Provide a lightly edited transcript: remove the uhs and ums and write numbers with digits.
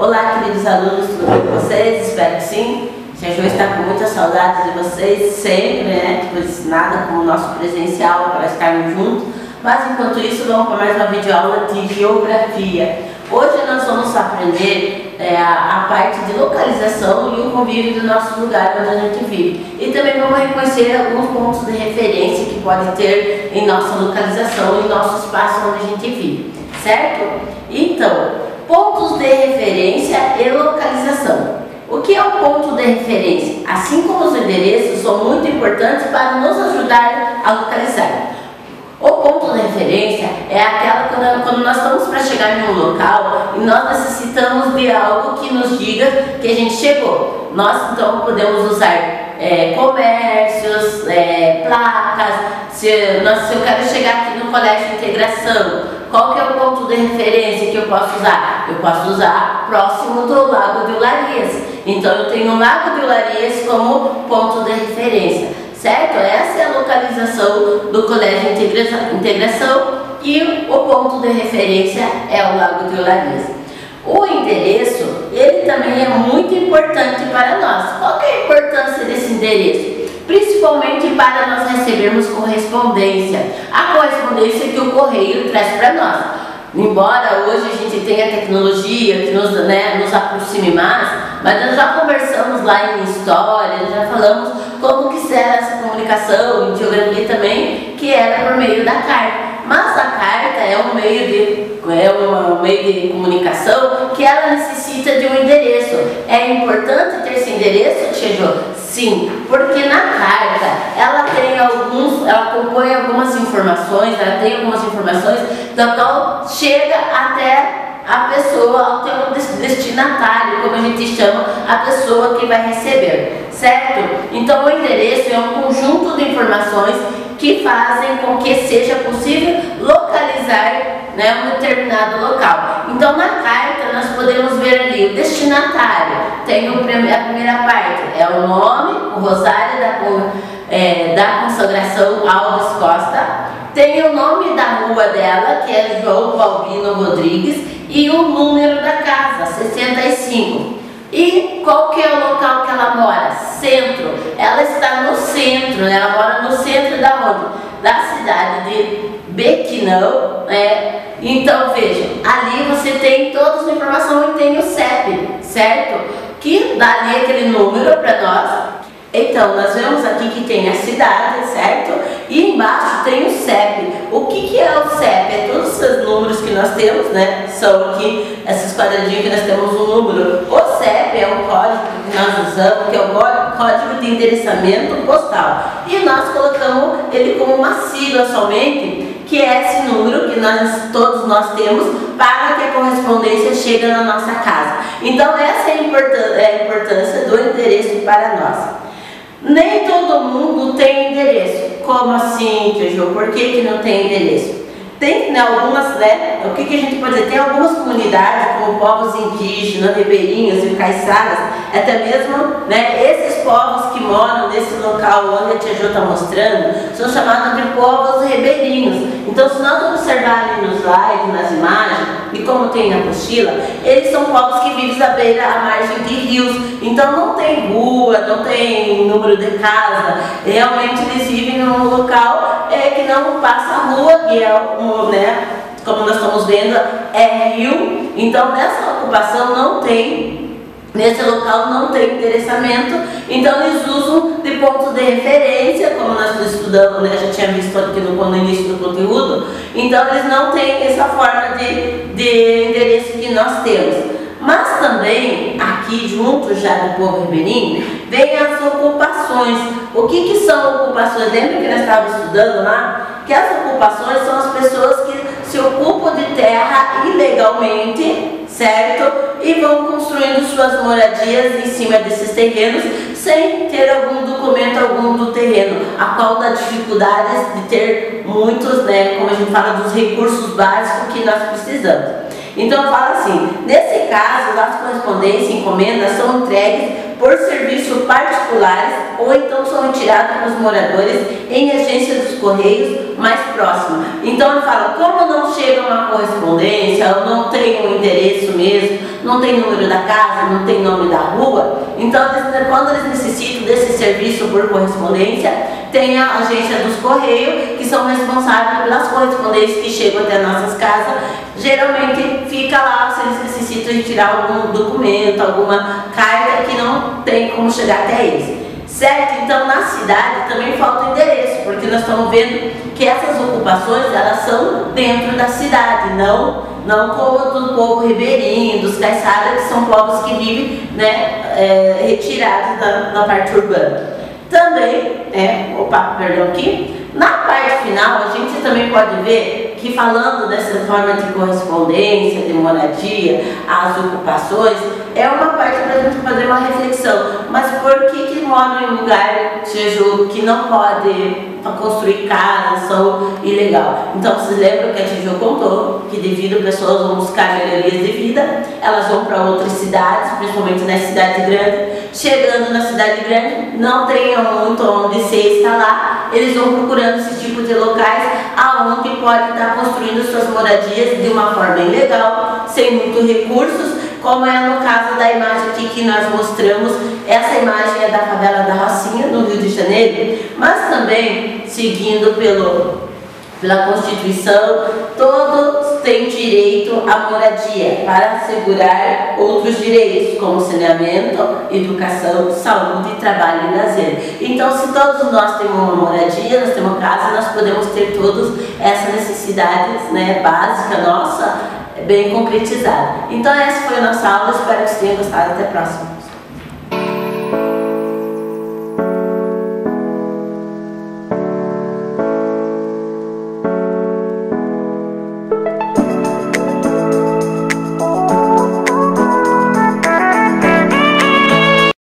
Olá, queridos alunos, tudo bem com vocês? Espero que sim. A Jo está com muita saudade de vocês, sempre, né? Pois nada como o nosso presencial para estarmos juntos. Mas enquanto isso, vamos para mais uma videoaula de geografia. Hoje nós vamos aprender a parte de localização e o convívio do nosso lugar onde a gente vive. E também vamos reconhecer alguns pontos de referência que pode ter em nossa localização, em nosso espaço onde a gente vive, certo? Então, pontos de referência e localização. O que é um ponto de referência? Assim como os endereços são muito importantes para nos ajudar a localizar. O ponto de referência é aquela quando nós estamos para chegar em um local e nós necessitamos de algo que nos diga que a gente chegou. Nós então podemos usar comércios, placas. Se eu quero chegar aqui no Colégio Integração, qual que é o ponto de referência que eu posso usar? Eu posso usar próximo do Lago de Olarias. Então eu tenho o Lago de Olarias como ponto de referência, certo? Essa é a localização do Colégio Integração e o ponto de referência é o Lago de Olarias. O endereço, ele também é muito importante para nós. Qual que é a importância desse endereço? Principalmente para nós recebermos correspondência. A correspondência que o correio traz para nós. Embora hoje a gente tenha tecnologia que nos aproxime mais, mas nós já conversamos lá em história, já falamos como que era essa comunicação, em geografia também, que era por meio da carta. Mas a carta é um meio de comunicação que ela necessita de um endereço. É importante ter esse endereço, Tia Jo? Sim, porque na carta ela compõe algumas informações, da qual chega até a pessoa, ao teu destinatário, como a gente chama, a pessoa que vai receber, certo? Então o endereço é um conjunto de informações que fazem com que seja possível localizar um determinado local. Então na carta nós podemos ver ali o destinatário, tem a primeira parte, é o nome, o Rosário da Consagração Alves Costa, tem o nome da rua dela, que é João Balbino Rodrigues, e o número da casa, 65. E qual que é o local que ela mora? Centro. Ela está no centro, ela mora no centro da onde? Da cidade de Bequinão. Então veja, ali você tem todas as informações e tem o CEP, certo? Que dá ali aquele número para nós. Então, nós vemos aqui que tem a cidade, certo? E embaixo tem o CEP. O que é o CEP? É todos esses números que nós temos, né? São aqui, esses quadradinhos que nós temos um número. O CEP é um código que nós usamos, que é o código de endereçamento postal. E nós colocamos ele como uma sigla somente, que é esse número que todos nós temos para que a correspondência chegue na nossa casa. Então, essa é a importância do endereço para nós. Nem todo mundo tem endereço. Como assim, Tia Jo? Por que não tem endereço? Tem algumas, o que a gente pode dizer? Tem algumas comunidades, como povos indígenas, ribeirinhos e caiçaras, até mesmo, esses povos que moram nesse local onde a Tia Jo está mostrando, são chamados de povos ribeirinhos. Então, se nós observarem nos slides, nas imagens, e como tem na apostila, eles são povos que vivem à margem de rios. Então, não tem rua, não tem número de casa. Realmente, eles vivem num local que não passa a rua, que é como nós estamos vendo, é rio. Então, nessa ocupação nesse local não tem endereçamento, então eles usam de ponto de referência, como nós estudamos, já tinha visto aqui no início do conteúdo. Então eles não têm essa forma de endereço que nós temos. Mas também, aqui junto já do povo ribeirinho, vem as ocupações. O que são ocupações? Lembra que nós estávamos estudando lá? Que as ocupações são as pessoas que se ocupam de terra ilegalmente, certo? E vão construindo suas moradias em cima desses terrenos sem ter algum documento algum do terreno, a qual dá dificuldades de ter muitos, como a gente fala, dos recursos básicos que nós precisamos. Então fala assim, nesse caso as correspondências e encomendas são entregues por serviços particulares ou então são retirados pelos moradores em agências dos Correios mais próximas. Então ele fala, como não chega uma correspondência, ou não tem um endereço mesmo, não tem número da casa, não tem nome da rua, então quando eles necessitam desse serviço por correspondência, tem a agência dos Correios, que são responsáveis pelas correspondências que chegam até nossas casas. Geralmente fica lá se eles necessitam de tirar algum documento, alguma carta que não tem como chegar até eles. Certo? Então na cidade também falta endereço, porque nós estamos vendo que essas ocupações elas são dentro da cidade, não como do povo ribeirinho, dos caiçaras, que são povos que vivem, né, retirados da parte urbana. Também, na parte final a gente também pode ver que falando dessa forma de correspondência, de moradia, as ocupações, é uma parte para a gente fazer uma reflexão. Mas por que mora em um lugar que não pode construir casas, são ilegal? Então vocês lembram que a Tijo contou que devido a pessoas vão buscar melhorias de vida, elas vão para outras cidades, principalmente na cidade grande. Chegando na cidade grande, não tem muito onde se instalar, eles vão procurando esse tipo de locais aonde pode estar construindo suas moradias de uma forma ilegal, sem muitos recursos, como é no caso da imagem aqui que nós mostramos. Essa imagem é da favela da Rocinha, no Rio de Janeiro, mas também, seguindo pela Constituição, todos têm direito à moradia para assegurar outros direitos, como saneamento, educação, saúde, trabalho e lazer. Então, se todos nós temos uma moradia, nós temos casa, nós podemos ter todas essas necessidades, né, básicas nossa, bem concretizada. Então, essa foi a nossa aula, espero que vocês tenham gostado. Até a próxima.